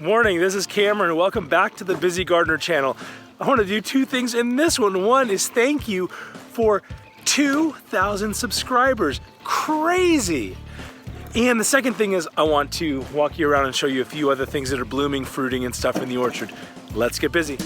Morning, this is Cameron. Welcome back to the Busy Gardener channel. I want to do two things in this one. One is thank you for 2,000 subscribers. Crazy! And the second thing is I want to walk you around and show you a few other things that are blooming, fruiting, and stuff in the orchard. Let's get busy.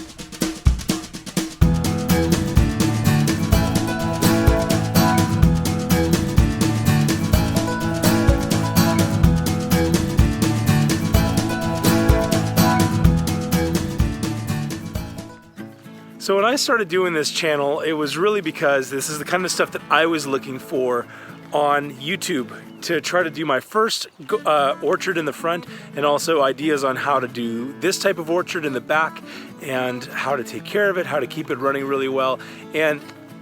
So when I started doing this channel, it was really because this is the kind of stuff that I was looking for on YouTube to try to do my first orchard in the front, and also ideas on how to do this type of orchard in the back and how to take care of it, how to keep it running really well. And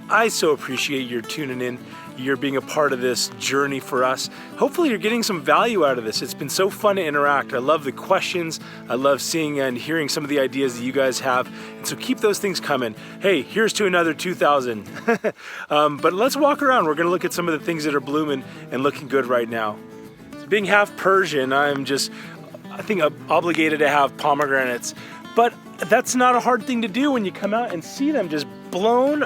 I so appreciate your tuning in. You're being a part of this journey for us. Hopefully you're getting some value out of this. It's been so fun to interact. I love the questions. I love seeing and hearing some of the ideas that you guys have. And so keep those things coming. Hey, here's to another 2,000. But let's walk around. We're gonna look at some of the things that are blooming and looking good right now. Being half Persian, I think I'm obligated to have pomegranates. But that's not a hard thing to do when you come out and see them just blown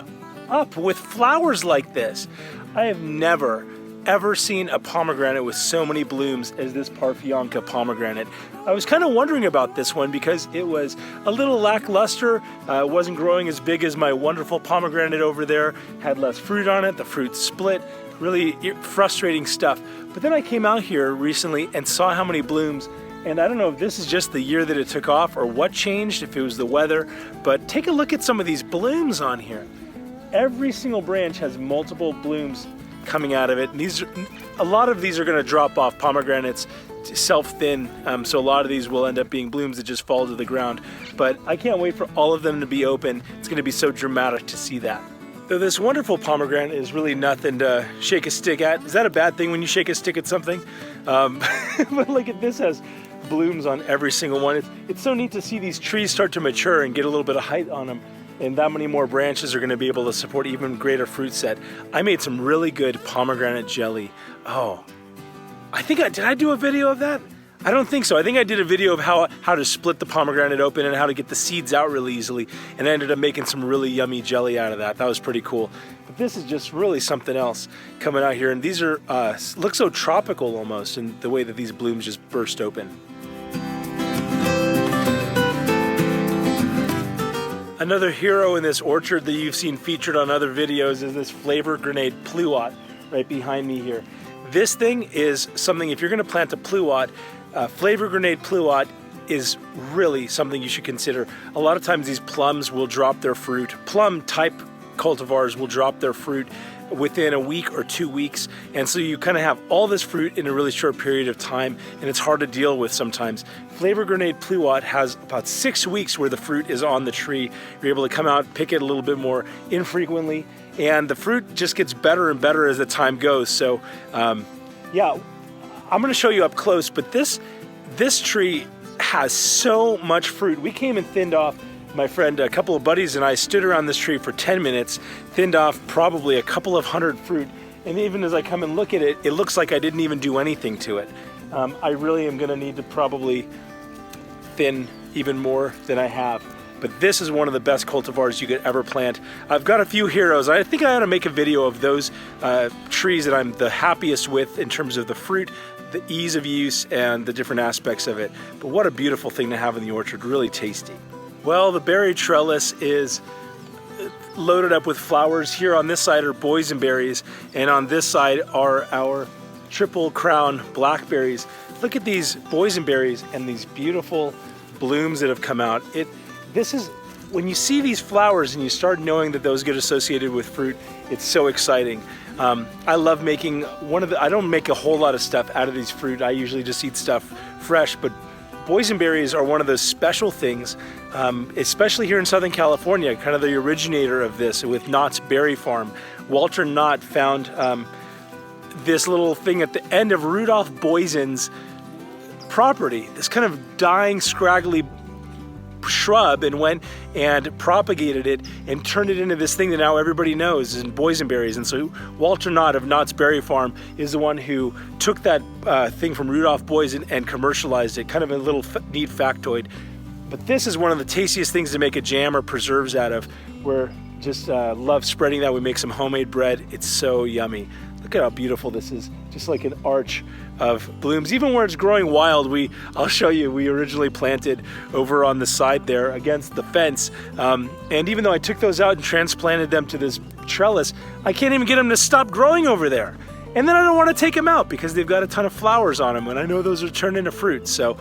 up with flowers like this. I have never, ever seen a pomegranate with so many blooms as this Parfianca pomegranate. I was kind of wondering about this one because it was a little lackluster, wasn't growing as big as my wonderful pomegranate over there, had less fruit on it, the fruit split, really frustrating stuff. But then I came out here recently and saw how many blooms, and I don't know if this is just the year that it took off or what changed, if it was the weather, but take a look at some of these blooms on here. Every single branch has multiple blooms coming out of it. And a lot of these are going to drop off. Pomegranates self-thin, so a lot of these will end up being blooms that just fall to the ground. But I can't wait for all of them to be open. It's going to be so dramatic to see that. Though this wonderful pomegranate is really nothing to shake a stick at. Is that a bad thing when you shake a stick at something? But look at this, has blooms on every single one. It's so neat to see these trees start to mature and get a little bit of height on them. And that many more branches are going to be able to support even greater fruit set. I made some really good pomegranate jelly. Oh, did I do a video of that? I don't think so. I think I did a video of how to split the pomegranate open and how to get the seeds out really easily. And I ended up making some really yummy jelly out of that. That was pretty cool. But this is just really something else coming out here. And these are, look so tropical almost in the way that these blooms just burst open. Another hero in this orchard that you've seen featured on other videos is this Flavor Grenade Pluot right behind me here. This thing is something, if you're going to plant a pluot, Flavor Grenade Pluot is really something you should consider. A lot of times these plums will drop their fruit. Plum type cultivars will drop their fruit within a week or 2 weeks, and so you kind of have all this fruit in a really short period of time, and it's hard to deal with sometimes. Flavor Grenade Pluot has about 6 weeks where the fruit is on the tree. You're able to come out, pick it a little bit more infrequently, and the fruit just gets better and better as the time goes. So yeah, I'm going to show you up close, but this tree has so much fruit. We came and thinned off. My friend, a couple of buddies and I stood around this tree for 10 minutes, thinned off probably a couple of hundred fruit, and even as I come and look at it, it looks like I didn't even do anything to it. I really am going to need to probably thin even more than I have, but this is one of the best cultivars you could ever plant. I've got a few heroes. I think I ought to make a video of those trees that I'm the happiest with in terms of the fruit, the ease of use, and the different aspects of it. But what a beautiful thing to have in the orchard, really tasty. Well, the berry trellis is loaded up with flowers. Here on this side are boysenberries, and on this side are our triple crown blackberries. Look at these boysenberries and these beautiful blooms that have come out. This is, when you see these flowers and you start knowing that those get associated with fruit, it's so exciting. I love making I don't make a whole lot of stuff out of these fruit. I usually just eat stuff fresh, but boysenberries are one of those special things, especially here in Southern California, kind of the originator of this with Knott's Berry Farm. Walter Knott found this little thing at the end of Rudolph Boysen's property, this kind of dying, scraggly shrub and went and propagated it and turned it into this thing that now everybody knows is boysenberries. And so Walter Knott of Knott's Berry Farm is the one who took that thing from Rudolph Boysen and commercialized it. Kind of a little neat factoid. But this is one of the tastiest things to make a jam or preserves out of. We're just love spreading that. We make some homemade bread. It's so yummy. Look at how beautiful this is. Just like an arch of blooms. Even where it's growing wild, I'll show you, we originally planted over on the side there against the fence. And even though I took those out and transplanted them to this trellis, I can't even get them to stop growing over there. And then I don't want to take them out because they've got a ton of flowers on them, and I know those are turned into fruit. So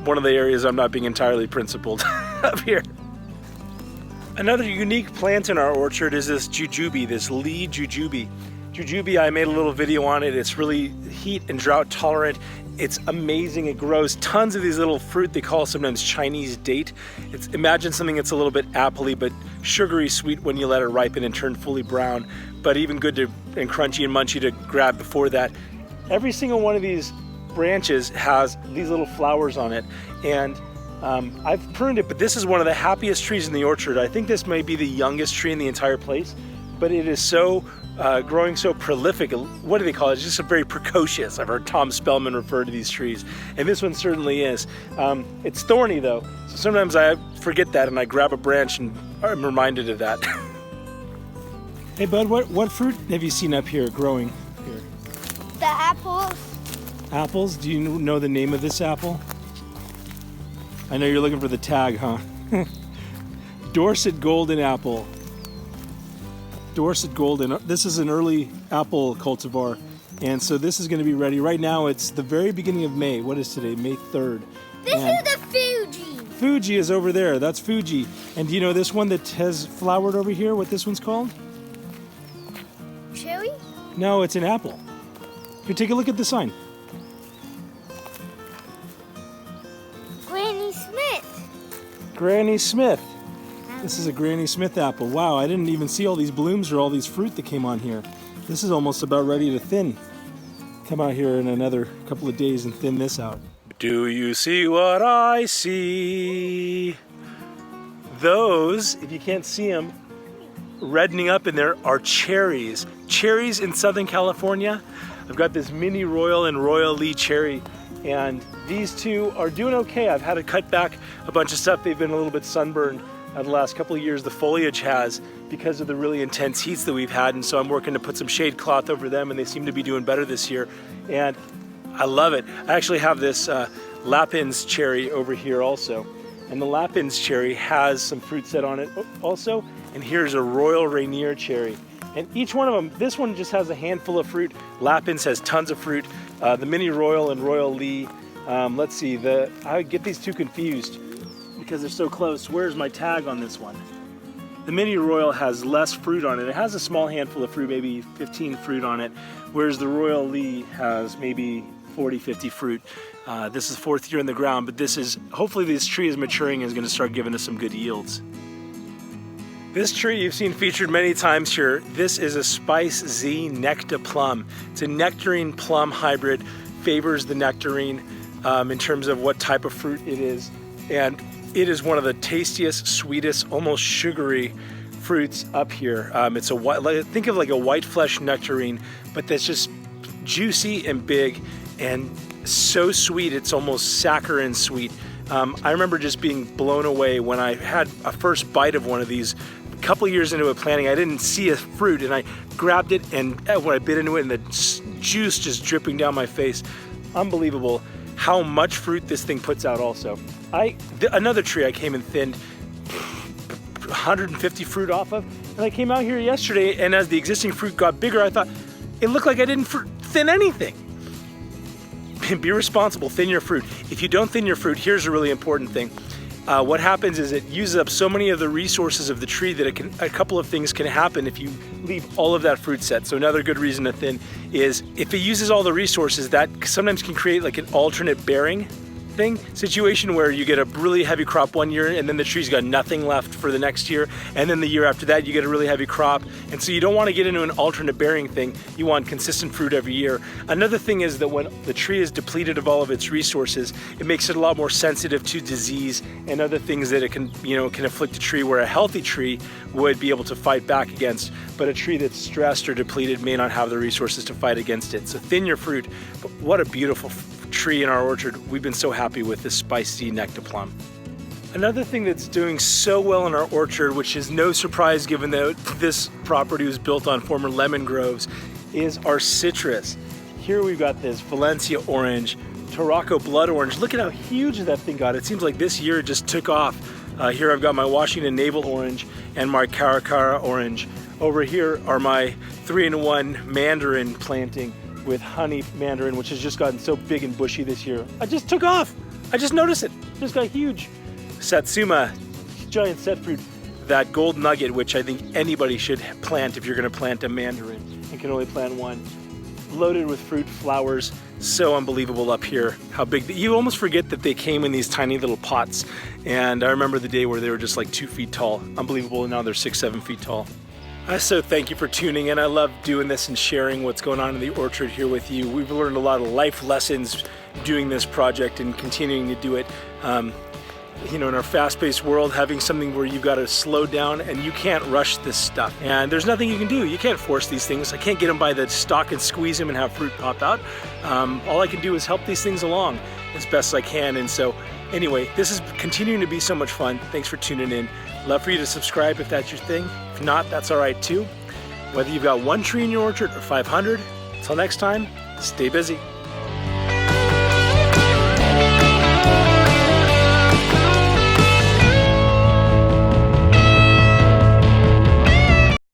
one of the areas I'm not being entirely principled up here. Another unique plant in our orchard is this jujube, this Lee jujube. Jujube, I made a little video on it. It's really heat and drought tolerant. It's amazing. It grows tons of these little fruit they call sometimes Chinese date. Imagine something that's a little bit appley but sugary sweet when you let it ripen and turn fully brown, but even good to and crunchy and munchy to grab before that. Every single one of these branches has these little flowers on it, and I've pruned it, but this is one of the happiest trees in the orchard. I think this may be the youngest tree in the entire place, but it is so growing so prolific. What do they call it? It's just a very precocious. I've heard Tom Spellman refer to these trees, and this one certainly is. It's thorny though, so sometimes I forget that and I grab a branch and I'm reminded of that. Hey bud, what fruit have you seen up here growing here? The apples. Apples? Do you know the name of this apple? I know you're looking for the tag, huh? Dorset Golden Apple. Dorset Golden. This is an early apple cultivar, and so this is going to be ready. Right now it's the very beginning of May. What is today? May 3rd. This is the Fuji. Fuji is over there. That's Fuji. And do you know this one that has flowered over here, what this one's called? Cherry? No, it's an apple. Here, take a look at the sign. Granny Smith. Granny Smith. This is a Granny Smith apple. Wow, I didn't even see all these blooms or all these fruit that came on here. This is almost about ready to thin. Come out here in another couple of days and thin this out. Do you see what I see? Those, if you can't see them, reddening up in there are cherries. Cherries in Southern California. I've got this mini Royal and Royal Lee cherry, and these two are doing okay. I've had to cut back a bunch of stuff. They've been a little bit sunburned the last couple of years. The foliage has, because of the really intense heats that we've had, and so I'm working to put some shade cloth over them, and they seem to be doing better this year, and I love it. I actually have this Lappin's cherry over here also, and the Lappin's cherry has some fruit set on it also, and here's a Royal Rainier cherry, and each one of them, this one just has a handful of fruit. Lappin's has tons of fruit. The Mini Royal and Royal Lee, let's see, I get these two confused because they're so close. Where's my tag on this one? The Mini Royal has less fruit on it. It has a small handful of fruit, maybe 15 fruit on it, whereas the Royal Lee has maybe 40, 50 fruit. This is 4th year in the ground, but hopefully this tree is maturing and is gonna start giving us some good yields. This tree you've seen featured many times here. This is a Spice Z Necta Plum. It's a nectarine plum hybrid, favors the nectarine in terms of what type of fruit it is. And it is one of the tastiest, sweetest, almost sugary fruits up here. It's think of like a white flesh nectarine, but that's just juicy and big and so sweet, it's almost saccharine sweet. I remember just being blown away when I had a first bite of one of these a couple years into it planting. I didn't see a fruit, and I grabbed it, and when I bit into it, and the juice just dripping down my face. Unbelievable how much fruit this thing puts out also. Another tree I came and thinned 150 fruit off of, and I came out here yesterday, and as the existing fruit got bigger, I thought it looked like I didn't thin anything. Be responsible, thin your fruit. If you don't thin your fruit, here's a really important thing. What happens is it uses up so many of the resources of the tree that a couple of things can happen if you leave all of that fruit set. So another good reason to thin is if it uses all the resources, that sometimes can create like an alternate bearing thing, situation where you get a really heavy crop one year and then the tree's got nothing left for the next year, and then the year after that you get a really heavy crop, and so you don't want to get into an alternate bearing thing. You want consistent fruit every year. Another thing is that when the tree is depleted of all of its resources, it makes it a lot more sensitive to disease and other things that it can, can afflict a tree, where a healthy tree would be able to fight back against, but a tree that's stressed or depleted may not have the resources to fight against it. So thin your fruit. But what a beautiful tree in our orchard. We've been so happy with this spicy nectar plum. Another thing that's doing so well in our orchard, which is no surprise given that this property was built on former lemon groves, is our citrus. Here we've got this Valencia orange, Tarraco blood orange. Look at how huge that thing got. It seems like this year it just took off. Here I've got my Washington navel orange and my Caracara orange. Over here are my 3-in-1 mandarin planting with honey mandarin, which has just gotten so big and bushy this year. I just took off. I just noticed it. Just got huge. Satsuma, giant set fruit. That gold nugget, which I think anybody should plant if you're going to plant a mandarin and can only plant one. Loaded with fruit, flowers. So unbelievable up here. How big. You almost forget that they came in these tiny little pots. And I remember the day where they were just like 2 feet tall. Unbelievable. And now they're 6-7 feet tall. So thank you for tuning in. I love doing this and sharing what's going on in the orchard here with you. We've learned a lot of life lessons doing this project and continuing to do it. In our fast-paced world, having something where you've got to slow down and you can't rush this stuff. And there's nothing you can do. You can't force these things. I can't get them by the stalk and squeeze them and have fruit pop out. All I can do is help these things along as best I can. And so anyway, this is continuing to be so much fun. Thanks for tuning in. Love for you to subscribe if that's your thing. If not, that's all right too. Whether you've got 1 tree in your orchard or 500, until next time, stay busy.